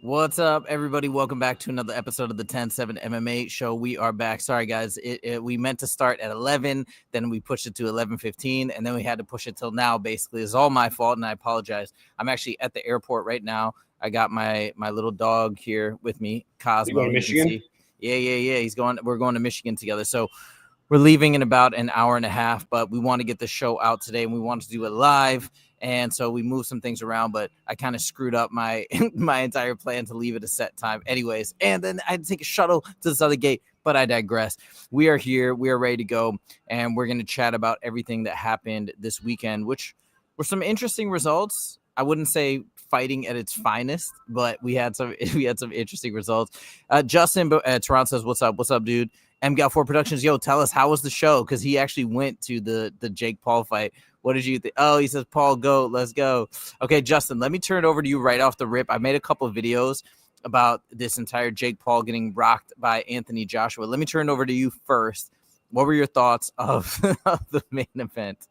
What's up, everybody? Welcome back to another episode of the 10-7 MMA show. We are back. Sorry, guys. We meant to start at 11, then we pushed it to 11:15, and then we had to push it till now. Basically, it's all my fault, and I apologize. I'm actually at the airport right now. I got my little dog here with me, Cosmo. You going to Michigan? Yeah. We're going to Michigan together. So we're leaving in about an hour and a half, but we want to get the show out today, and we want to do it live. And so we moved some things around, but I kind of screwed up my entire plan to leave at a set time anyways. And then I had to take a shuttle to the Southern Gate, but I digress. We are here. We are ready to go. And we're going to chat about everything that happened this weekend, which were some interesting results. I wouldn't say fighting at its finest, but we had some interesting results. Justin Toronto says, what's up, dude? MGAL4 Productions, yo, tell us, how was the show? Because he actually went to the Jake Paul fight. What did you think? Oh, he says, Paul, go. Let's go. Okay, Justin, let me turn it over to you right off the rip. I made a couple of videos about this entire Jake Paul getting rocked by Anthony Joshua. Let me turn it over to you first. What were your thoughts of the main event?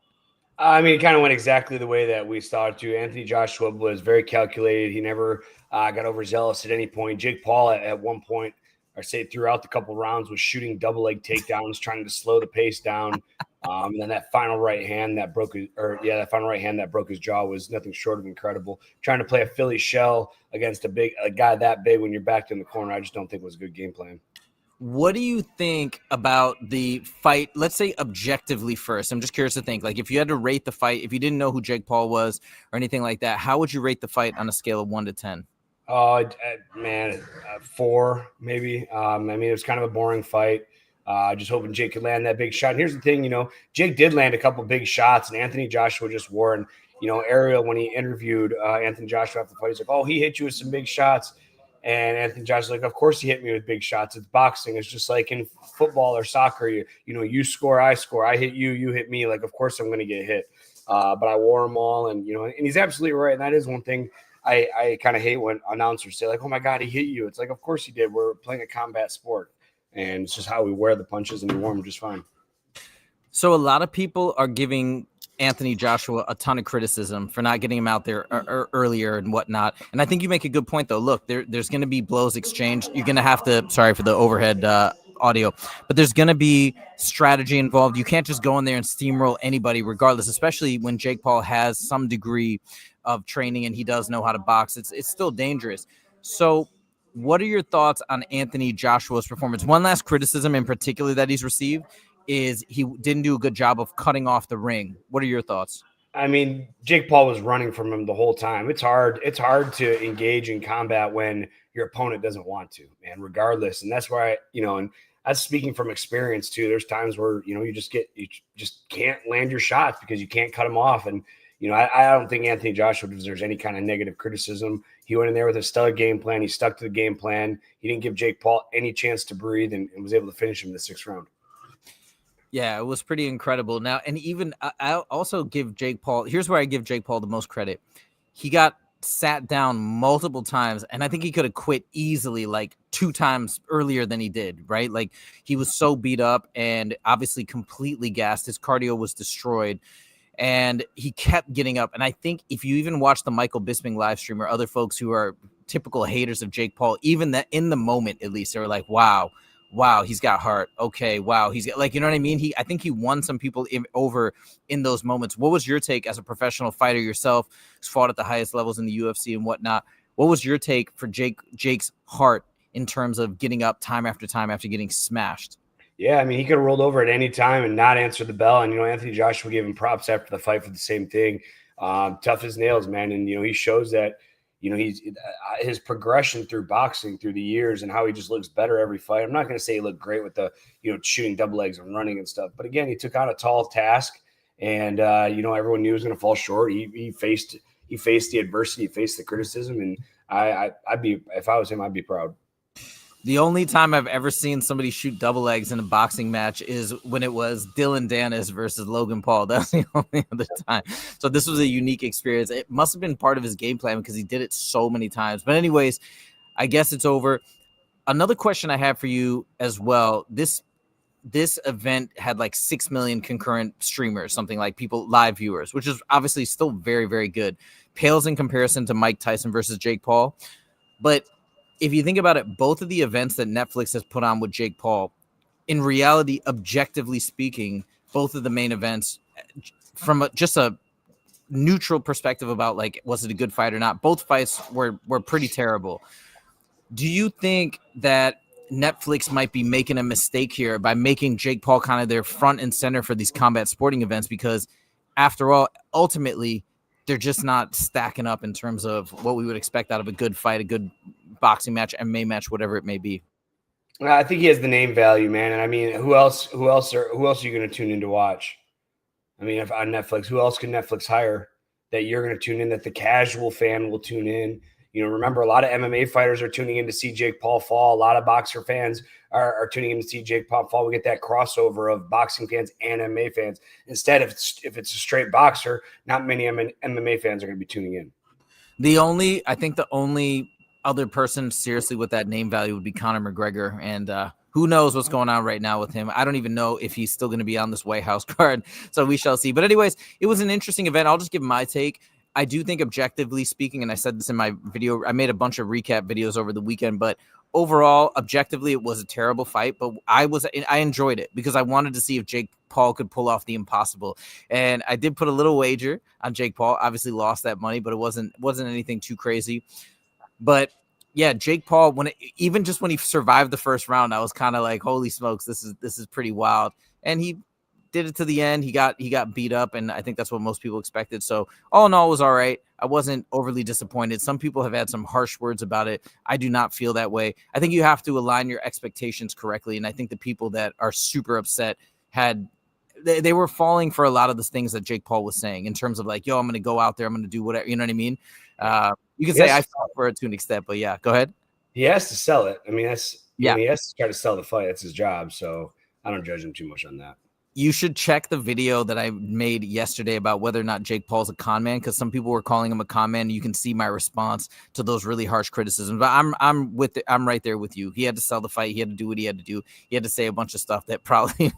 I mean, it kind of went exactly the way that we saw it to. Anthony Joshua was very calculated. He never got overzealous at any point. Jake Paul at one point, or say throughout the couple rounds, was shooting double leg takedowns, trying to slow the pace down. And then that final right hand that broke his jaw was nothing short of incredible. Trying to play a Philly shell against a guy that big when you're backed in the corner, I just don't think was a good game plan. What do you think about the fight? Let's say objectively first. I'm just curious to think, like, if you had to rate the fight, if you didn't know who Jake Paul was or anything like that, how would you rate the fight on a scale of 1 to 10? Man, 4 maybe. I mean, it was kind of a boring fight. Just hoping Jake could land that big shot. And here's the thing, Jake did land a couple big shots, and Anthony Joshua just wore. And Ariel, when he interviewed Anthony Joshua after the fight, he's like, "Oh, he hit you with some big shots." And Anthony Joshua's like, "Of course he hit me with big shots. It's boxing. It's just like in football or soccer. You score, I score. I hit you, you hit me. Like, of course I'm going to get hit. But I wore them all, and and he's absolutely right. And that is one thing I kind of hate when announcers say, like, "Oh my God, he hit you." It's like, of course he did. We're playing a combat sport. And it's just how we wear the punches, and we wear them just fine. So a lot of people are giving Anthony Joshua a ton of criticism for not getting him out there earlier and whatnot. And I think you make a good point, though. Look, there's going to be blows exchanged. You're going to have to – sorry for the overhead audio. But there's going to be strategy involved. You can't just go in there and steamroll anybody regardless, especially when Jake Paul has some degree of training and he does know how to box. It's still dangerous. So – what are your thoughts on Anthony Joshua's performance? One last criticism in particular that he's received is he didn't do a good job of cutting off the ring. What are your thoughts? I mean, Jake Paul was running from him the whole time. It's hard to engage in combat when your opponent doesn't want to, man, regardless. And that's why, and that's speaking from experience too. There's times where, you just can't land your shots because you can't cut them off. And, I don't think Anthony Joshua deserves any kind of negative criticism. He went in there with a stellar game plan. He stuck to the game plan. He didn't give Jake Paul any chance to breathe and was able to finish him in the 6th round. Yeah, it was pretty incredible. Now, and even I also give Jake Paul, here's where I give Jake Paul the most credit. He got sat down multiple times, and I think he could have quit easily like 2 times earlier than he did, right? Like, he was so beat up and obviously completely gassed. His cardio was destroyed. And he kept getting up. And I think if you even watch the Michael Bisping live stream or other folks who are typical haters of Jake Paul, even that in the moment, at least, they were like, wow, he's got heart. Okay, wow, he's got, like, you know what I mean? I think he won some people over in those moments. What was your take as a professional fighter yourself, who's fought at the highest levels in the UFC and whatnot? What was your take for Jake's heart in terms of getting up time after time after getting smashed? Yeah, I mean, he could have rolled over at any time and not answered the bell. And, Anthony Joshua gave him props after the fight for the same thing. Tough as nails, man. And, he shows that, he's his progression through boxing through the years and how he just looks better every fight. I'm not going to say he looked great with the, shooting double legs and running and stuff. But, again, he took on a tall task and, everyone knew he was going to fall short. He faced the adversity, he faced the criticism. And if I was him, I'd be proud. The only time I've ever seen somebody shoot double legs in a boxing match is when it was Dylan Dennis versus Logan Paul. That's the only other time. So this was a unique experience. It must have been part of his game plan because he did it so many times. But anyways, I guess it's over. Another question I have for you as well. This event had like 6 million concurrent streamers, something like people, live viewers, which is obviously still very, very good. Pales in comparison to Mike Tyson versus Jake Paul. But if you think about it, both of the events that Netflix has put on with Jake Paul, in reality, objectively speaking, both of the main events, from just a neutral perspective about like, was it a good fight or not? Both fights were pretty terrible. Do you think that Netflix might be making a mistake here by making Jake Paul kind of their front and center for these combat sporting events? Because after all, ultimately, they're just not stacking up in terms of what we would expect out of a good fight, a good boxing match, MMA match, whatever it may be. I think he has the name value, man. And I mean, who else are you going to tune in to watch? I mean, if on Netflix, who else can Netflix hire that you're going to tune in, that the casual fan will tune in? Remember, a lot of MMA fighters are tuning in to see Jake Paul fall. A lot of boxer fans are tuning in to see Jake Paul fall. We get that crossover of boxing fans and MMA fans. Instead, if it's a straight boxer, not many MMA fans are going to be tuning in. I think the only other person seriously with that name value would be Conor McGregor. And who knows what's going on right now with him. I don't even know if he's still going to be on this White House card. So we shall see. But anyways, it was an interesting event. I'll just give my take. I do think objectively speaking, and I said this in my video, I made a bunch of recap videos over the weekend, but overall, objectively, it was a terrible fight, but I enjoyed it because I wanted to see if Jake Paul could pull off the impossible. And I did put a little wager on Jake Paul, obviously lost that money, but it wasn't anything too crazy. But yeah, Jake Paul, even just when he survived the first round, I was kind of like, holy smokes, this is pretty wild. And he did it to the end. He got beat up, and I think that's what most people expected. So all in all, it was all right. I wasn't overly disappointed. Some people have had some harsh words about it. I do not feel that way. I think you have to align your expectations correctly, and I think the people that are super upset they were falling for a lot of the things that Jake Paul was saying in terms of like, yo, I'm going to go out there, I'm going to do whatever, you know what I mean? You can say I fell for it to an extent, but yeah, go ahead. He has to sell it. I mean, he has to try to sell the fight. That's his job. So I don't judge him too much on that. You should check the video that I made yesterday about whether or not Jake Paul's a con man, because some people were calling him a con man. You can see my response to those really harsh criticisms. But I'm right there with you. He had to sell the fight. He had to do what he had to do. He had to say a bunch of stuff that probably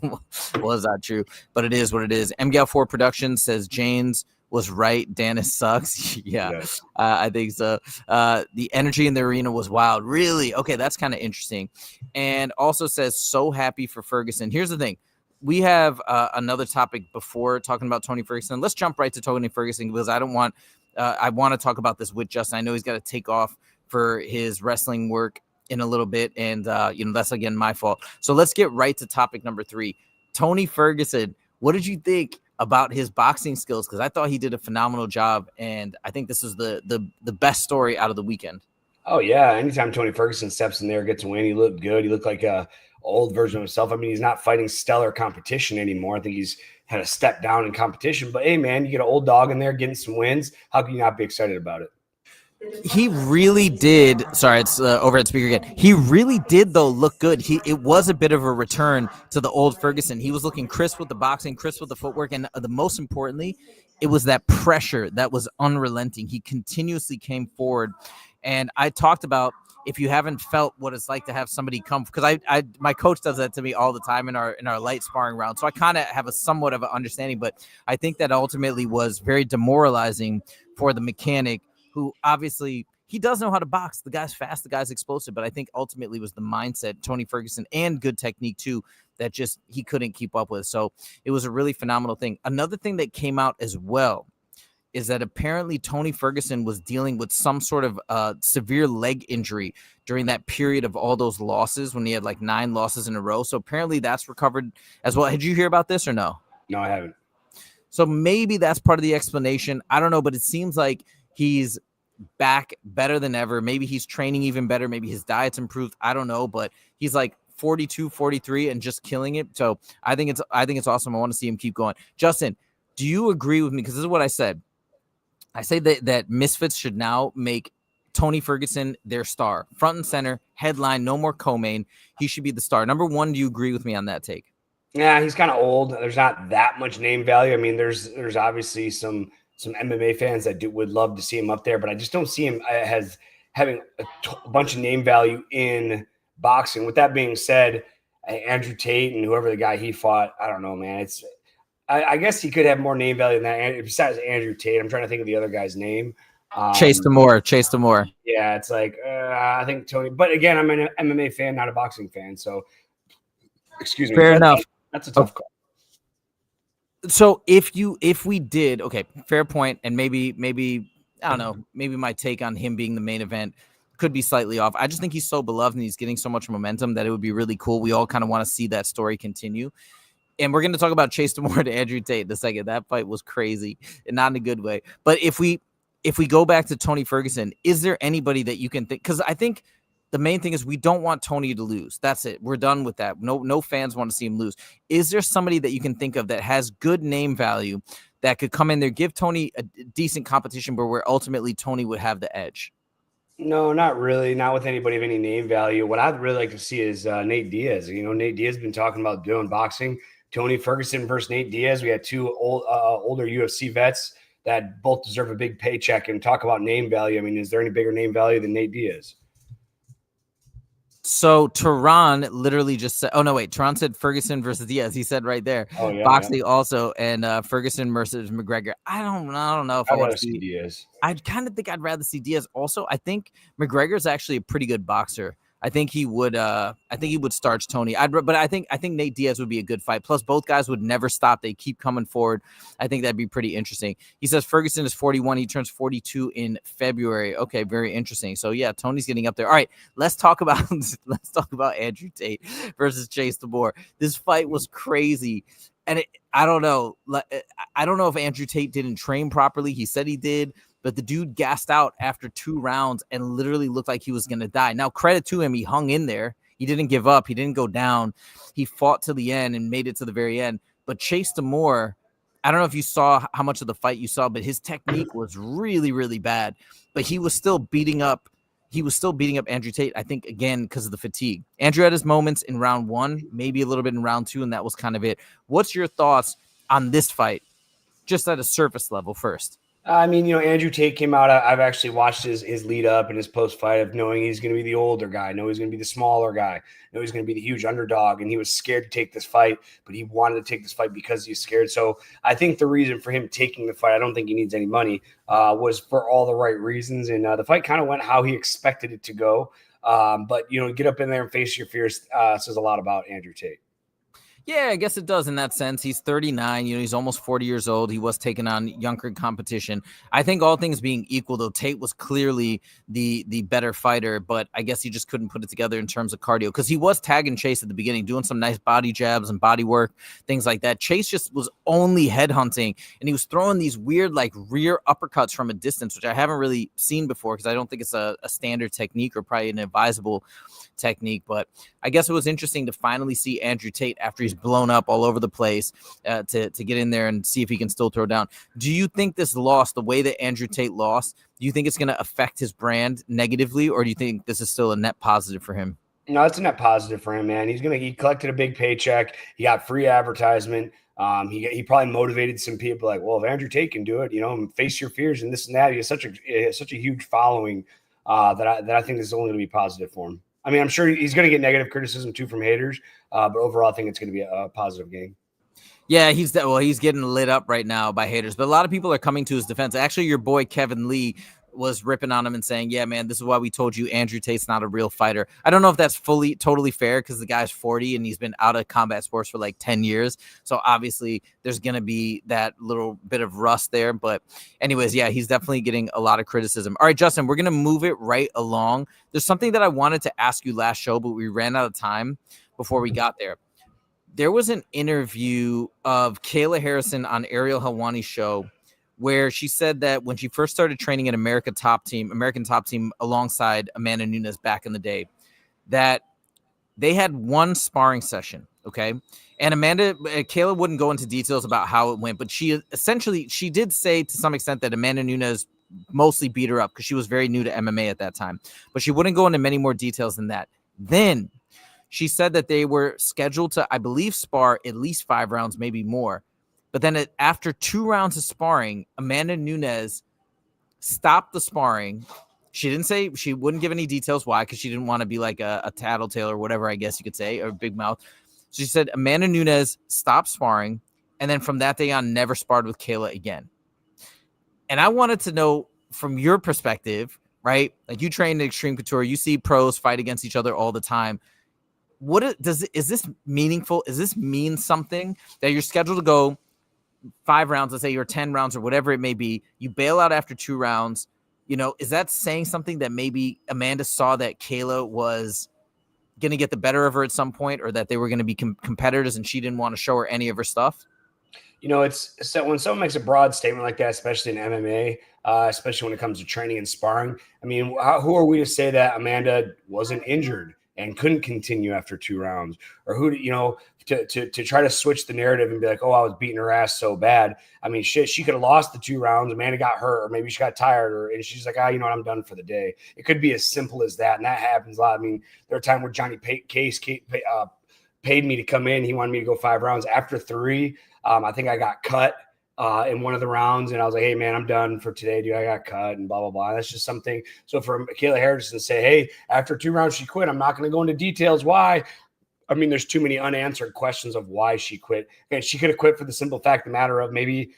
was not true, but it is what it is. MGAL4 Productions says James was right. Dennis sucks. Yeah, I think so. The energy in the arena was wild. Really? Okay, that's kind of interesting. And also says so happy for Ferguson. Here's the thing. We have another topic before talking about Tony Ferguson. Let's jump right to Tony Ferguson because I want to talk about this with Justin. I know he's got to take off for his wrestling work in a little bit, and that's again my fault. So let's get right to topic number 3. Tony Ferguson. What did you think about his boxing skills? Because I thought he did a phenomenal job, and I think this is the best story out of the weekend. Oh yeah, anytime Tony Ferguson steps in there, gets a win, he looked good. He looked like a old version of himself. I mean, he's not fighting stellar competition anymore. I think he's had a step down in competition. But hey, man, you get an old dog in there getting some wins. How can you not be excited about it? He really did. Sorry, it's overhead speaker again. He really did, though, look good. It was a bit of a return to the old Ferguson. He was looking crisp with the boxing, crisp with the footwork, and the most importantly, it was that pressure that was unrelenting. He continuously came forward, and I talked about if you haven't felt what it's like to have somebody come, because my coach does that to me all the time in our light sparring round, so I kind of have a somewhat of an understanding. But I think that ultimately was very demoralizing for the mechanic, who obviously he does know how to box. The guy's fast, the guy's explosive, but I think ultimately was the mindset, Tony Ferguson, and good technique too, that just he couldn't keep up with. So it was a really phenomenal thing. Another thing that came out as well is that apparently Tony Ferguson was dealing with some sort of severe leg injury during that period of all those losses when he had like 9 losses in a row. So apparently that's recovered as well. Did you hear about this or no? No, I haven't. So maybe that's part of the explanation. I don't know, but it seems like he's back better than ever. Maybe he's training even better. Maybe his diet's improved. I don't know, but he's like 42, 43 and just killing it. So I think it's awesome. I want to see him keep going. Justin, do you agree with me? Because this is what I said. I say that Misfits should now make Tony Ferguson their star, front and center, headline, no more co-main. He should be the star. Number 1, do you agree with me on that take? Yeah, he's kind of old. There's not that much name value. I mean, there's obviously some MMA fans that would love to see him up there, but I just don't see him as having a bunch of name value in boxing. With that being said, Andrew Tate and whoever the guy he fought, I don't know, man. I guess he could have more name value than that. Besides Andrew Tate, I'm trying to think of the other guy's name. Chase Demore. Yeah, it's like I think Tony. But again, I'm an MMA fan, not a boxing fan. So, excuse me. Fair enough. That's a tough call. So if we did, okay, fair point, and maybe I don't know, maybe my take on him being the main event could be slightly off. I just think he's so beloved and he's getting so much momentum that it would be really cool. We all kind of want to see that story continue. And we're going to talk about Chase Demore to Andrew Tate in a second. That fight was crazy and not in a good way. But if we go back to Tony Ferguson, is there anybody that you can think? Because I think the main thing is we don't want Tony to lose. That's it. We're done with that. No fans want to see him lose. Is there somebody that you can think of that has good name value that could come in there, give Tony a decent competition, but where ultimately Tony would have the edge? No, not really. Not with anybody of any name value. What I'd really like to see is Nate Diaz. Nate Diaz has been talking about doing boxing. Tony Ferguson versus Nate Diaz. We had two older UFC vets that both deserve a big paycheck. And talk about name value. I mean, is there any bigger name value than Nate Diaz? So Tehran literally just said, oh no, wait, Tehran said Ferguson versus Diaz. He said right there. Oh yeah. Boxing also, and Ferguson versus McGregor. I don't know if I want to see Diaz. I kind of think I'd rather see Diaz also. I think McGregor is actually a pretty good boxer. I think he would starch Tony. But I think Nate Diaz would be a good fight. Plus, both guys would never stop. They keep coming forward. I think that'd be pretty interesting. He says Ferguson is 41. He turns 42 in February. Okay, very interesting. So yeah, Tony's getting up there. All right, let's talk about Andrew Tate versus Chase Demore. This fight was crazy, and I don't know. I don't know if Andrew Tate didn't train properly. He said he did. But the dude gassed out after 2 rounds and literally looked like he was going to die. Now, credit to him. He hung in there. He didn't give up. He didn't go down. He fought to the end and made it to the very end. But Chase Demore, I don't know if you saw how much of the fight you saw, but his technique was really, really bad. But he was still beating up. Andrew Tate, I think, again, because of the fatigue. Andrew had his moments in round 1, maybe a little bit in round 2, and that was kind of it. What's your thoughts on this fight, just at a surface level first? I mean, Andrew Tate came out. I've actually watched his lead up and his post fight of knowing he's going to be the older guy, know he's going to be the smaller guy, know he's going to be the huge underdog, and he was scared to take this fight, but he wanted to take this fight because he's scared. So I think the reason for him taking the fight, I don't think he needs any money, was for all the right reasons, and the fight kind of went how he expected it to go. But get up in there and face your fears says a lot about Andrew Tate. Yeah, I guess it does in that sense. He's 39. He's almost 40 years old. He was taking on younger competition. I think all things being equal, though, Tate was clearly the better fighter, but I guess he just couldn't put it together in terms of cardio because he was tagging Chase at the beginning, doing some nice body jabs and body work, things like that. Chase just was only headhunting, and he was throwing these weird rear uppercuts from a distance, which I haven't really seen before because I don't think it's a standard technique or probably an advisable technique. But I guess it was interesting to finally see Andrew Tate after he's blown up all over the place to get in there and see if he can still throw down. Do you think this loss, the way that Andrew Tate lost, do you think it's going to affect his brand negatively, or do you think this is still a net positive for him? No, it's a net positive for him, man. He collected a big paycheck. He got free advertisement. He probably motivated some people like, well, if Andrew Tate can do it, face your fears and this and that. He has such a huge following that I think this is only going to be positive for him. I mean, I'm sure he's going to get negative criticism too from haters, but overall, I think it's going to be a positive game. Yeah, he's getting lit up right now by haters, but a lot of people are coming to his defense. Actually, your boy Kevin Lee was ripping on him and saying, yeah, man, this is why we told you Andrew Tate's not a real fighter. I don't know if that's totally fair because the guy's 40 and he's been out of combat sports for like 10 years. So obviously there's going to be that little bit of rust there. But anyways, yeah, he's definitely getting a lot of criticism. All right, Justin, we're going to move it right along. There's something that I wanted to ask you last show, but we ran out of time before we got there. There was an interview of Kayla Harrison on Ariel Helwani's show where she said that when she first started training at American Top Team alongside Amanda Nunes back in the day, that they had one sparring session, okay? And Kayla wouldn't go into details about how it went, but she did say to some extent that Amanda Nunes mostly beat her up because she was very new to MMA at that time, but she wouldn't go into many more details than that. Then she said that they were scheduled to, I believe, spar at least 5 rounds, maybe more. But then after 2 rounds of sparring, Amanda Nunes stopped the sparring. She didn't say, she wouldn't give any details why, because she didn't want to be like a tattletale or whatever, I guess you could say, or big mouth. So she said Amanda Nunes stopped sparring, and then from that day on, never sparred with Kayla again. And I wanted to know from your perspective, right? Like you train in Extreme Couture, you see pros fight against each other all the time. Is this meaningful? Does this mean something that you're scheduled to go 5 rounds, let's say you're 10 rounds or whatever it may be, you bail out after 2 rounds, is that saying something that maybe Amanda saw that Kayla was going to get the better of her at some point, or that they were going to be competitors and she didn't want to show her any of her stuff? It's so when someone makes a broad statement like that, especially in MMA, especially when it comes to training and sparring. I mean, who are we to say that Amanda wasn't injured and couldn't continue after 2 rounds, or who, to try to switch the narrative and be like, oh, I was beating her ass so bad. I mean, shit, she could have lost the 2 rounds. Amanda got hurt, or maybe she got tired, and she's like, you know what, I'm done for the day. It could be as simple as that, and that happens a lot. I mean, there are times where Johnny Case paid me to come in. He wanted me to go 5 rounds. After 3, I think I got cut in one of the rounds, and I was like, hey, man, I'm done for today, dude. I got cut and blah, blah, blah. That's just something. So for Kayla Harrison to say, hey, after 2 rounds, she quit. I'm not going to go into details why. I mean, there's too many unanswered questions of why she quit. And she could have quit for the simple fact, the matter of maybe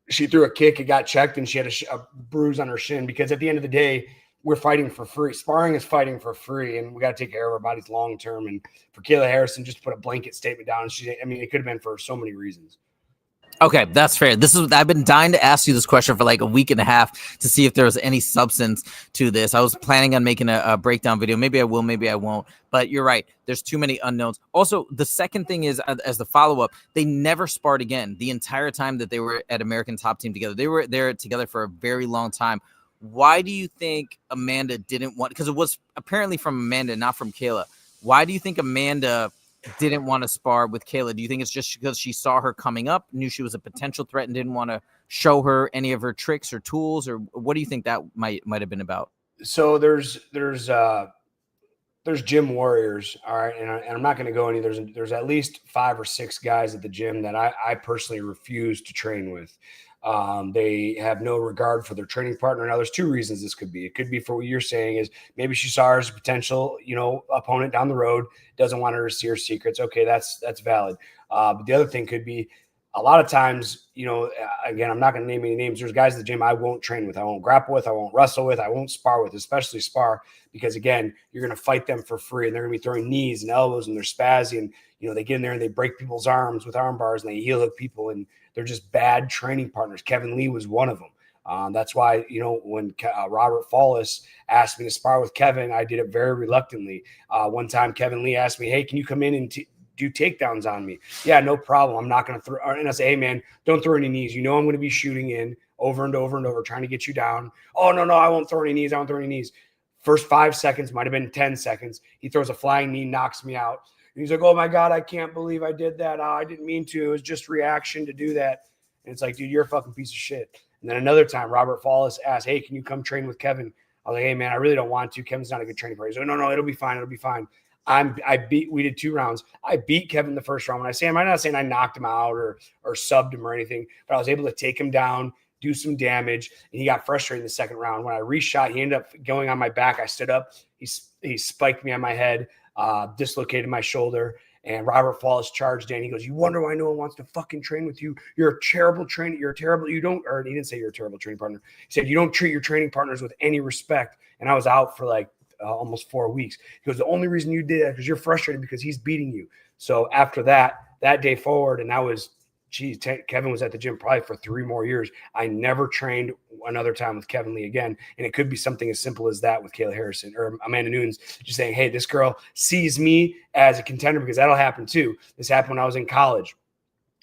she threw a kick, it got checked, and she had a bruise on her shin. Because at the end of the day, we're fighting for free. Sparring is fighting for free, and we got to take care of our bodies long term. And for Kayla Harrison, just to put a blanket statement down, it could have been for so many reasons. Okay, that's fair. I've been dying to ask you this question for like a week and a half to see if there was any substance to this. I was planning on making a breakdown video. Maybe I will, maybe I won't. But you're right. There's too many unknowns. Also, the second thing is, as the follow-up, they never sparred again the entire time that they were at American Top Team together. They were there together for a very long time. Why do you think Amanda didn't want, because it was apparently from Amanda, not from Kayla. Why do you think Amanda didn't want to spar with Kayla? Do you think it's just because she saw her coming up, knew she was a potential threat, and didn't want to show her any of her tricks or tools? Or what do you think that might have been about? So there's gym warriors. All right. And I'm not going to go any, there's at least 5 or 6 guys at the gym that I personally refuse to train with. They have no regard for their training partner. Now, there's 2 reasons this could be. It could be for what you're saying is maybe she saw her as a potential, opponent down the road, doesn't want her to see her secrets. Okay, that's valid. But the other thing could be a lot of times, again, I'm not going to name any names. There's guys at the gym I won't train with, I won't grapple with, I won't wrestle with, I won't spar with, especially spar, because again, you're going to fight them for free, and they're going to be throwing knees and elbows, and they're spazzy, and they get in there and they break people's arms with arm bars, and they heel hook people, and they're just bad training partners. Kevin Lee was one of them. That's why, when Robert Fallis asked me to spar with Kevin, I did it very reluctantly. One time, Kevin Lee asked me, hey, can you come in and do takedowns on me? Yeah, no problem. I'm not going to throw. And I say, hey, man, don't throw any knees. I'm going to be shooting in over and over and over, trying to get you down. Oh, no, I won't throw any knees. I won't throw any knees. First 5 seconds, might have been 10 seconds. He throws a flying knee, knocks me out. And he's like, oh, my God, I can't believe I did that. I didn't mean to. It was just reaction to do that. And it's like, dude, you're a fucking piece of shit. And then another time, Robert Fallis asked, hey, can you come train with Kevin? I was like, hey, man, I really don't want to. Kevin's not a good training partner. He's like, no, it'll be fine. It'll be fine. We did 2 rounds. I beat Kevin the first round. When I say, I'm not saying I knocked him out or subbed him or anything, but I was able to take him down, do some damage, and he got frustrated in the second round. When I reshot, he ended up going on my back. I stood up. He spiked me on my head, dislocated my shoulder, and Robert Fallis charged in. He goes, you wonder why no one wants to fucking train with you? You're a terrible trainer. He didn't say you're a terrible training partner. He said, you don't treat your training partners with any respect. And I was out for like almost 4 weeks. He goes, the only reason you did that because you're frustrated because he's beating you. So after that day forward, and that was, Kevin was at the gym probably for 3 more years. I never trained another time with Kevin Lee again. And it could be something as simple as that with Kayla Harrison or Amanda Nunes, just saying, hey, this girl sees me as a contender, because that'll happen too. This happened when I was in college.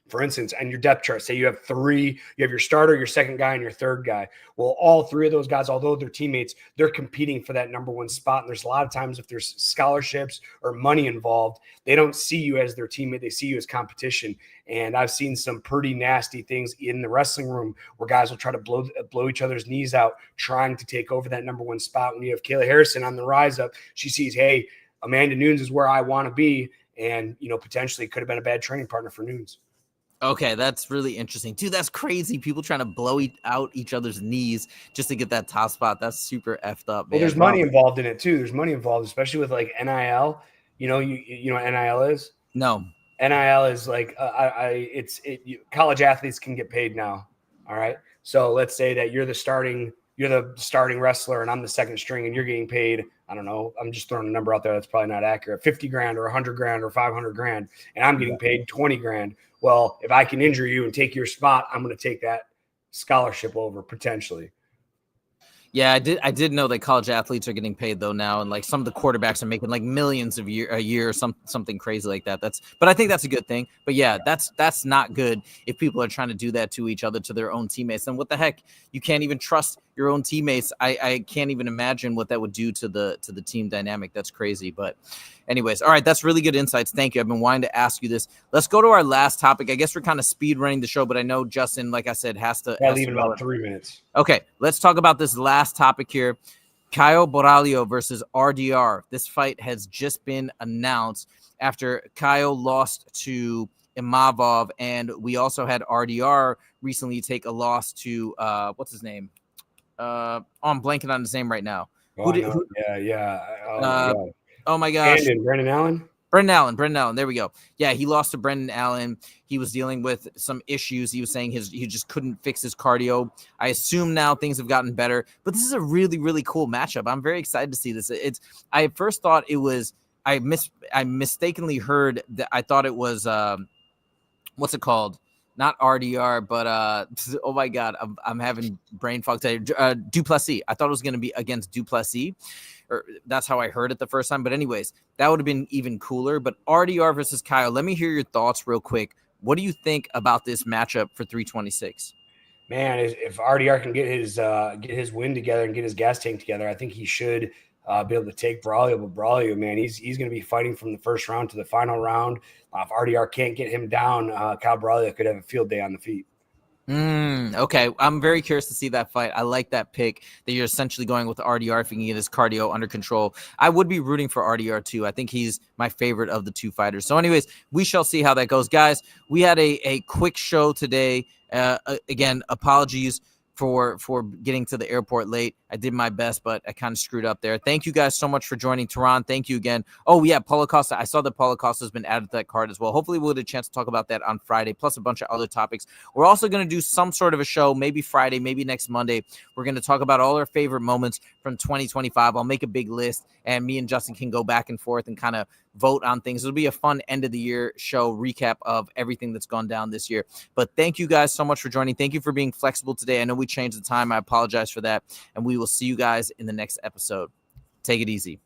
For instance, on your depth chart, say you have 3, you have your starter, your second guy, and your third guy. Well, all 3 of those guys, although they're teammates, they're competing for that number 1 spot. And there's a lot of times if there's scholarships or money involved, they don't see you as their teammate. They see you as competition. And I've seen some pretty nasty things in the wrestling room where guys will try to blow each other's knees out, trying to take over that number 1 spot. When you have Kayla Harrison on the rise up, she sees, hey, Amanda Nunes is where I want to be. And, potentially could have been a bad training partner for Nunes. Okay, that's really interesting. Dude, that's crazy. People trying to blow out each other's knees just to get that top spot. That's super effed up, man. Well, there's money involved in it, too. There's money involved, especially with, like, NIL. You know what NIL is? No. NIL is like college athletes can get paid now, all right? So let's say that you're the starting you're the starting wrestler and I'm the second string and you're getting paid, I don't know, I'm just throwing a number out there that's probably not accurate, 50 grand or 100 grand or 500 grand, and I'm getting paid 20 grand. Well, if I can injure you and take your spot, I'm going to take that scholarship over potentially. Yeah, I did know that college athletes are getting paid though now, and like some of the quarterbacks are making like millions a year or something crazy like that. But I think that's a good thing. But yeah, that's not good if people are trying to do that to each other, to their own teammates. And what the heck, you can't even trust your own teammates. I can't even imagine what that would do to the team dynamic. That's crazy. But anyways, all right, that's really good insights. Thank you. I've been wanting to ask you this. Let's go to our last topic. I guess we're kind of speed running the show, but I know Justin, like I said, has to leave in about 3 minutes. Okay, let's talk about this last topic here. Caio Borralho versus RDR. This fight has just been announced after Caio lost to Imavov, and we also had RDR recently take a loss to what's his name? I'm blanking on his name right now. Yeah. Oh my gosh. Brendan Allen. Brendan Allen. There we go. Yeah, he lost to Brendan Allen. He was dealing with some issues. He was saying he just couldn't fix his cardio. I assume now things have gotten better, but this is a really, really cool matchup. I'm very excited to see this. I at first thought it was, I mistakenly heard that I thought it was, what's it called? Not RDR, but oh my God, I'm having brain fog today. Duplessis. I thought it was going to be against Duplessis, or that's how I heard it the first time. But anyways, that would have been even cooler. But RDR versus Caio, let me hear your thoughts real quick. What do you think about this matchup for 326? Man, if RDR can get his win together and get his gas tank together, I think he should be able to take Borralho. But Borralho, man, he's going to be fighting from the first round to the final round. If RDR can't get him down, Kyle Borralho could have a field day on the feet. Okay, I'm very curious to see that fight. I like that pick that you're essentially going with RDR if he can get his cardio under control. I would be rooting for RDR too. I think he's my favorite of the two fighters. So anyways, we shall see how that goes. Guys, we had a quick show today. Again, apologies for getting to the airport late. I did my best, but I kind of screwed up there. Thank you guys so much for joining. Tehran, thank you again. Oh, yeah, Paulo Costa. I saw that Paulo Costa has been added to that card as well. Hopefully we'll get a chance to talk about that on Friday, plus a bunch of other topics. We're also going to do some sort of a show, maybe Friday, maybe next Monday. We're going to talk about all our favorite moments from 2025. I'll make a big list, and me and Justin can go back and forth and kind of vote on things. It'll be a fun end of the year show recap of everything that's gone down this year. But thank you guys so much for joining. Thank you for being flexible today. I know we changed the time. I apologize for that. And we will see you guys in the next episode. Take it easy.